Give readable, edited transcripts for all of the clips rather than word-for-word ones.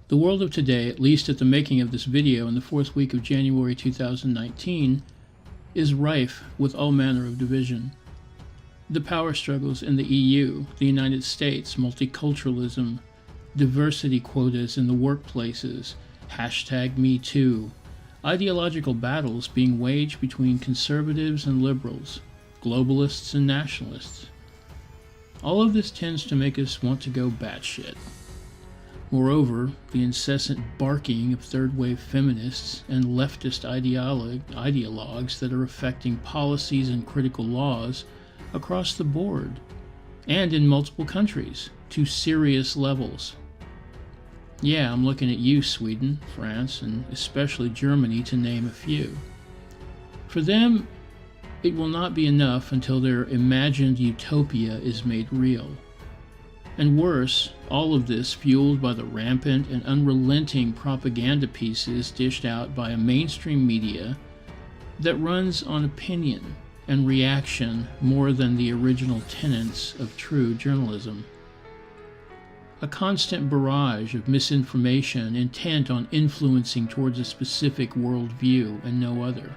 The world of today, at least at the making of this video in the fourth week of January 2019, is rife with all manner of division. The power struggles in the EU, the United States, multiculturalism, diversity quotas in the workplaces, #MeToo, ideological battles being waged between conservatives and liberals, globalists and nationalists. All of this tends to make us want to go batshit. Moreover, the incessant barking of third-wave feminists and leftist ideologues that are affecting policies and critical laws across the board, and in multiple countries, to serious levels. Yeah, I'm looking at you, Sweden, France, and especially Germany, to name a few. For them, it will not be enough until their imagined utopia is made real. And worse, all of this fueled by the rampant and unrelenting propaganda pieces dished out by a mainstream media that runs on opinion and reaction more than the original tenets of true journalism. A constant barrage of misinformation intent on influencing towards a specific worldview and no other.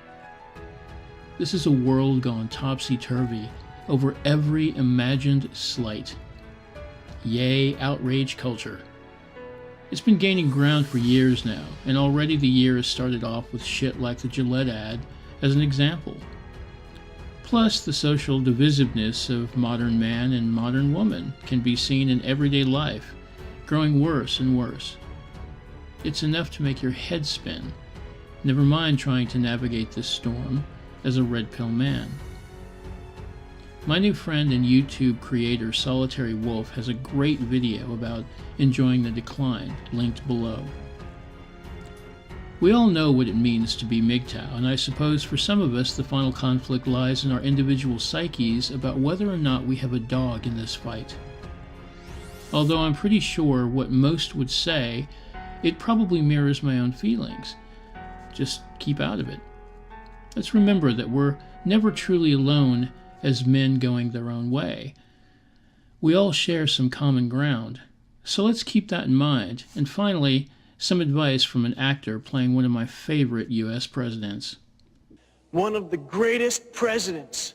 This is a world gone topsy-turvy over every imagined slight. Yay, outrage culture. It's been gaining ground for years now, and already the year has started off with shit like the Gillette ad as an example. Plus, the social divisiveness of modern man and modern woman can be seen in everyday life, growing worse and worse. It's enough to make your head spin, never mind trying to navigate this storm as a red pill man. My new friend and YouTube creator Solitary Wolf has a great video about enjoying the decline, linked below. We all know what it means to be MGTOW, and I suppose for some of us the final conflict lies in our individual psyches about whether or not we have a dog in this fight. Although I'm pretty sure what most would say, it probably mirrors my own feelings. Just keep out of it. Let's remember that we're never truly alone as men going their own way. We all share some common ground, so let's keep that in mind. And finally, some advice from an actor playing one of my favorite US presidents. One of the greatest presidents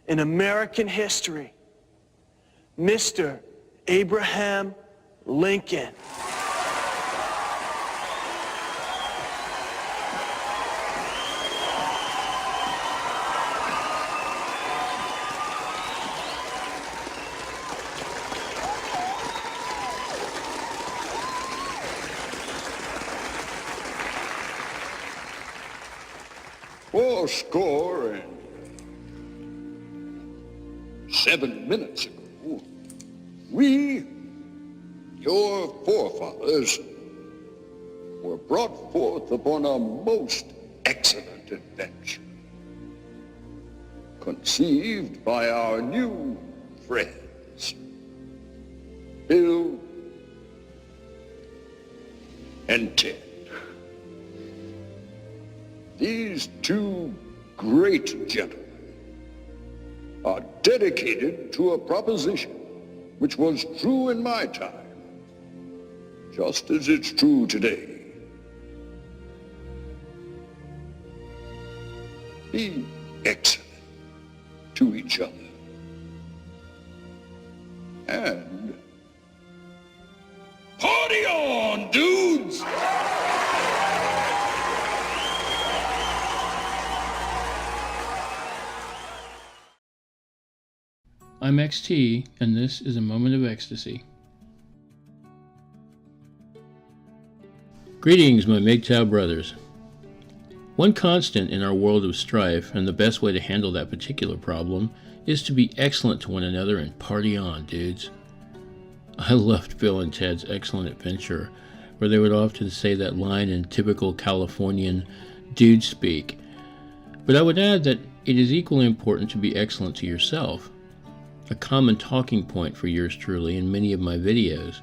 in American history, Mr. Abraham Lincoln. Fourscore and 7 minutes ago, we, your forefathers, were brought forth upon a most excellent adventure, conceived by our new friends, Bill and Ted. These two great gentlemen are dedicated to a proposition which was true in my time, just as it's true today. Be excellent to each other. And party on, dudes! I'm XT, and this is a moment of ecstasy. Greetings, my MGTOW brothers. One constant in our world of strife, and the best way to handle that particular problem, is to be excellent to one another and party on, dudes. I loved Bill and Ted's excellent adventure, where they would often say that line in typical Californian dude speak. But I would add that it is equally important to be excellent to yourself. A common talking point for yours truly in many of my videos.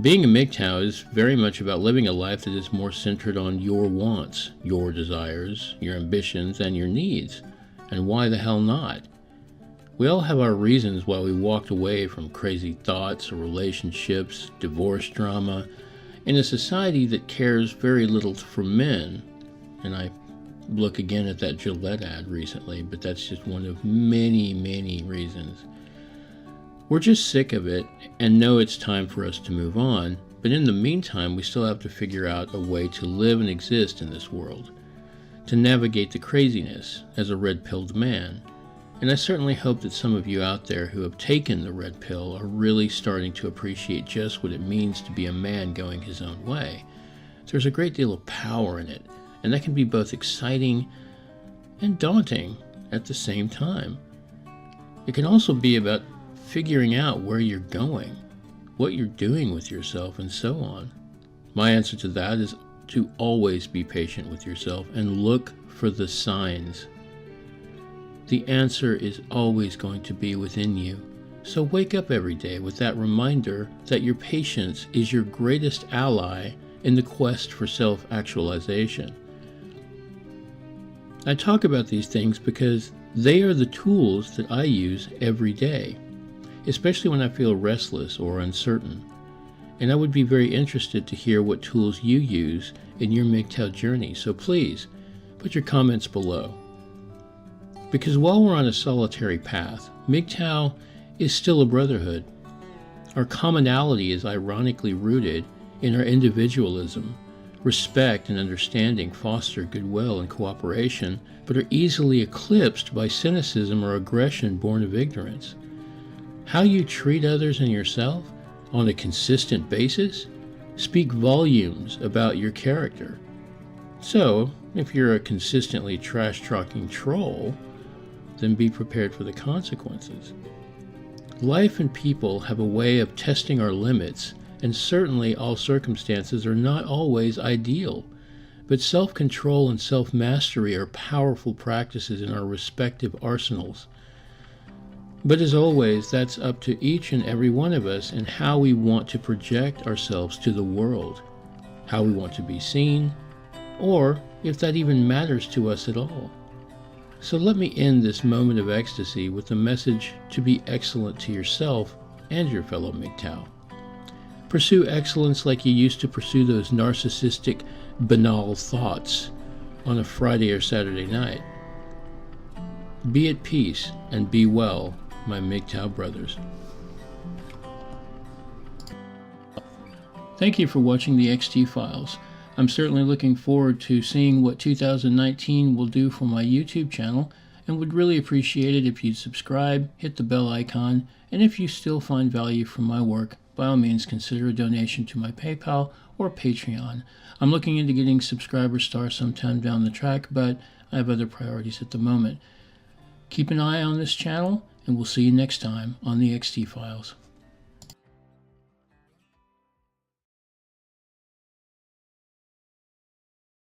Being a MGTOW is very much about living a life that is more centered on your wants, your desires, your ambitions, and your needs. And why the hell not? We all have our reasons why we walked away from crazy thoughts or relationships, divorce drama, In a society that cares very little for men, and I look again at that Gillette ad recently, but that's just one of many, many reasons. We're just sick of it and know it's time for us to move on, but in the meantime, we still have to figure out a way to live and exist in this world, to navigate the craziness as a red-pilled man. And I certainly hope that some of you out there who have taken the red pill are really starting to appreciate just what it means to be a man going his own way. There's a great deal of power in it, and that can be both exciting and daunting at the same time. It can also be about figuring out where you're going, what you're doing with yourself, and so on. My answer to that is to always be patient with yourself and look for the signs. The answer is always going to be within you. So wake up every day with that reminder that your patience is your greatest ally in the quest for self-actualization. I talk about these things because they are the tools that I use every day, especially when I feel restless or uncertain. And I would be very interested to hear what tools you use in your MGTOW journey, so please put your comments below. Because while we're on a solitary path, MGTOW is still a brotherhood. Our commonality is ironically rooted in our individualism. Respect and understanding foster goodwill and cooperation, but are easily eclipsed by cynicism or aggression born of ignorance. How you treat others and yourself on a consistent basis speak volumes about your character. So, if you're a consistently trash-talking troll, then be prepared for the consequences. Life and people have a way of testing our limits, and certainly all circumstances are not always ideal, but self-control and self-mastery are powerful practices in our respective arsenals. But as always, that's up to each and every one of us and how we want to project ourselves to the world, how we want to be seen, or if that even matters to us at all. So let me end this moment of ecstasy with the message to be excellent to yourself and your fellow MGTOW. Pursue excellence like you used to pursue those narcissistic, banal thoughts on a Friday or Saturday night. Be at peace and be well, my MGTOW brothers. Thank you for watching the XT Files. I'm certainly looking forward to seeing what 2019 will do for my YouTube channel, and would really appreciate it if you'd subscribe, hit the bell icon, and if you still find value from my work, by all means consider a donation to my PayPal or Patreon. I'm looking into getting subscriber star sometime down the track, but I have other priorities at the moment. Keep an eye on this channel, and we'll see you next time on the XT Files.